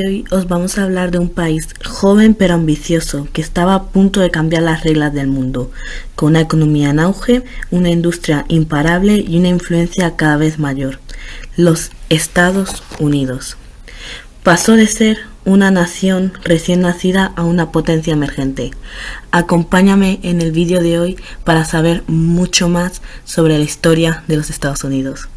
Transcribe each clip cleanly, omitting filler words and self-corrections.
Hoy os vamos a hablar de un país joven pero ambicioso que estaba a punto de cambiar las reglas del mundo, con una economía en auge, una industria imparable y una influencia cada vez mayor: los Estados Unidos. Pasó de ser una nación recién nacida a una potencia emergente. Acompáñame en el vídeo de hoy para saber mucho más sobre la historia de los Estados Unidos.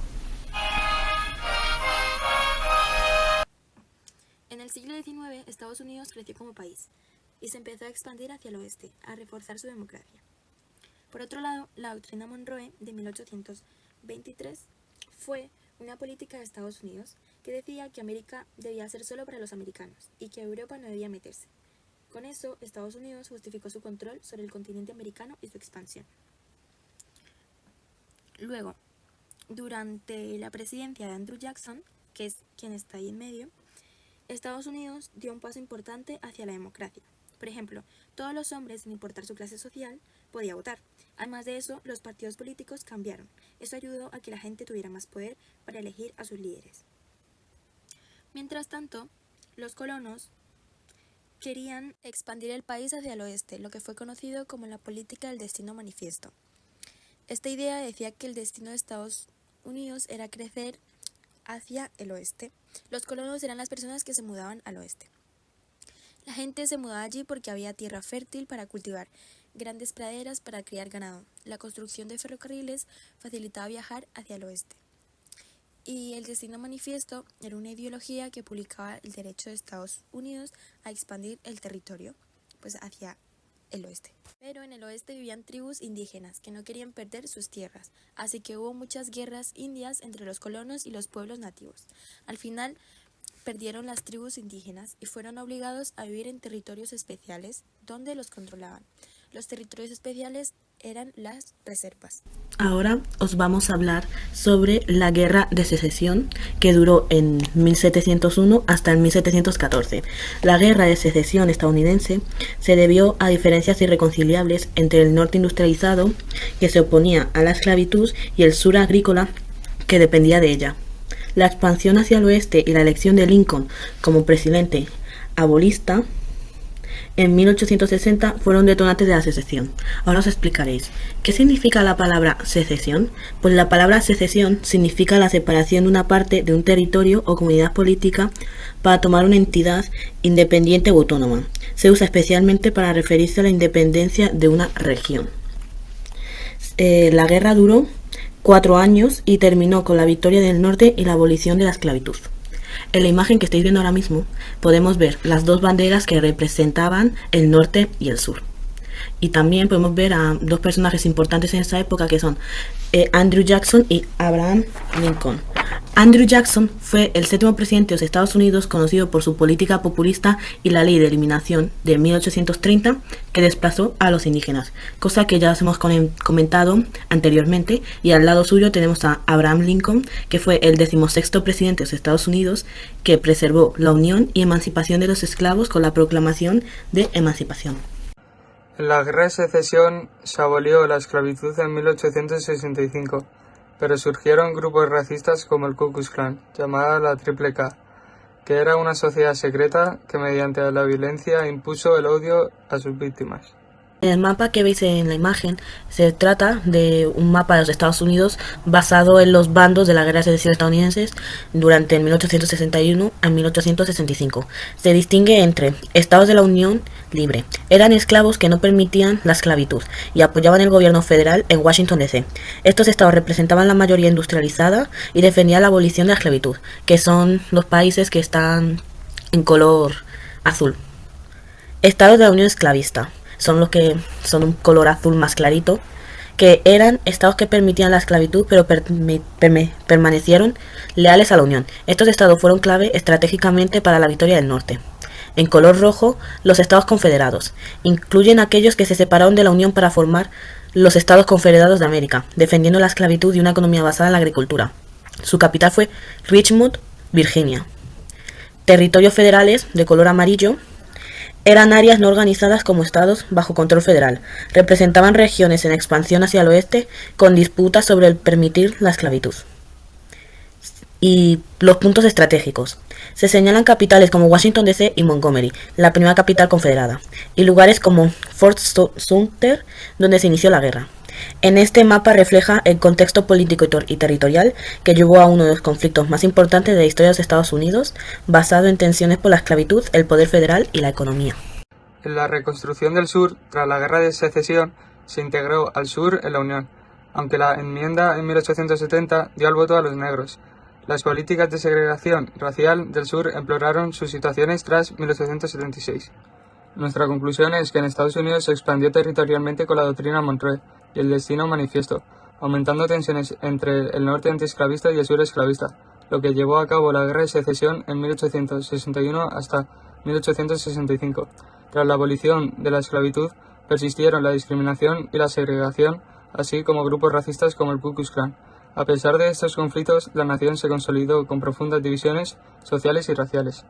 En el siglo XIX, Estados Unidos creció como país y se empezó a expandir hacia el oeste, a reforzar su democracia. Por otro lado, la doctrina Monroe de 1823 fue una política de Estados Unidos que decía que América debía ser solo para los americanos y que Europa no debía meterse. Con eso, Estados Unidos justificó su control sobre el continente americano y su expansión. Luego, durante la presidencia de Andrew Jackson, que es quien está ahí en medio, Estados Unidos dio un paso importante hacia la democracia. Por ejemplo, todos los hombres, sin importar su clase social, podían votar. Además de eso, los partidos políticos cambiaron. Eso ayudó a que la gente tuviera más poder para elegir a sus líderes. Mientras tanto, los colonos querían expandir el país hacia el oeste, lo que fue conocido como la política del destino manifiesto. Esta idea decía que el destino de Estados Unidos era crecer hacia el oeste. Los colonos eran las personas que se mudaban al oeste. La gente se mudaba allí porque había tierra fértil para cultivar, grandes praderas para criar ganado. La construcción de ferrocarriles facilitaba viajar hacia el oeste. Y el destino manifiesto era una ideología que publicaba el derecho de Estados Unidos a expandir el territorio, pues hacia el oeste. Pero en el oeste vivían tribus indígenas que no querían perder sus tierras, así que hubo muchas guerras indias entre los colonos y los pueblos nativos. Al final perdieron las tribus indígenas y fueron obligados a vivir en territorios especiales donde los controlaban. Los territorios especiales eran las reservas. Ahora os vamos a hablar sobre la Guerra de Secesión, que duró en 1701 hasta el 1714. La Guerra de Secesión estadounidense se debió a diferencias irreconciliables entre el norte industrializado, que se oponía a la esclavitud, y el sur agrícola, que dependía de ella. La expansión hacia el oeste y la elección de Lincoln como presidente abolista en 1860 fueron detonantes de la secesión. Ahora os explicaréis. ¿Qué significa la palabra secesión? Pues la palabra secesión significa la separación de una parte de un territorio o comunidad política para tomar una entidad independiente o autónoma. Se usa especialmente para referirse a la independencia de una región. La guerra duró 4 años y terminó con la victoria del norte y la abolición de la esclavitud. En la imagen que estáis viendo ahora mismo podemos ver las dos banderas que representaban el norte y el sur. Y también podemos ver a dos personajes importantes en esa época, que son Andrew Jackson y Abraham Lincoln. Andrew Jackson fue el 7º presidente de los Estados Unidos, conocido por su política populista y la ley de eliminación de 1830, que desplazó a los indígenas, cosa que ya os hemos comentado anteriormente. Y al lado suyo tenemos a Abraham Lincoln, que fue el 16º presidente de los Estados Unidos, que preservó la unión y emancipación de los esclavos con la proclamación de emancipación. En la Guerra de Secesión se abolió la esclavitud en 1865, pero surgieron grupos racistas como el Ku Klux Klan, llamada la Triple K, que era una sociedad secreta que mediante la violencia impuso el odio a sus víctimas. El mapa que veis en la imagen se trata de un mapa de los Estados Unidos basado en los bandos de la Guerra de Secesión estadounidenses durante el 1861 a 1865. Se distingue entre estados de la Unión libre. Eran esclavos que no permitían la esclavitud y apoyaban el gobierno federal en Washington D.C. Estos estados representaban la mayoría industrializada y defendían la abolición de la esclavitud, que son los países que están en color azul. Estados de la Unión esclavista son los que son un color azul más clarito, que eran estados que permitían la esclavitud pero permanecieron leales a la Unión. Estos estados fueron clave estratégicamente para la victoria del norte. En color rojo, los estados confederados incluyen aquellos que se separaron de la Unión para formar los Estados Confederados de América, defendiendo la esclavitud y una economía basada en la agricultura. Su capital fue Richmond, Virginia. Territorios federales, de color amarillo, eran áreas no organizadas como estados bajo control federal. Representaban regiones en expansión hacia el oeste con disputas sobre el permitir la esclavitud. y los puntos estratégicos. Se señalan capitales como Washington DC y Montgomery, la primera capital confederada, y lugares como Fort Sumter, donde se inició la guerra. En este mapa refleja el contexto político y territorial que llevó a uno de los conflictos más importantes de la historia de los Estados Unidos, basado en tensiones por la esclavitud, el poder federal y la economía. En la reconstrucción del sur, tras la Guerra de Secesión, se integró al sur en la Unión, aunque la enmienda en 1870 dio el voto a los negros. Las políticas de segregación racial del sur empeoraron sus situaciones tras 1876. Nuestra conclusión es que en Estados Unidos se expandió territorialmente con la doctrina Monroe y el destino manifiesto, aumentando tensiones entre el norte antiesclavista y el sur esclavista, lo que llevó a cabo la Guerra de Secesión en 1861 hasta 1865. Tras la abolición de la esclavitud, persistieron la discriminación y la segregación, así como grupos racistas como el Ku Klux Klan. A pesar de estos conflictos, la nación se consolidó con profundas divisiones sociales y raciales.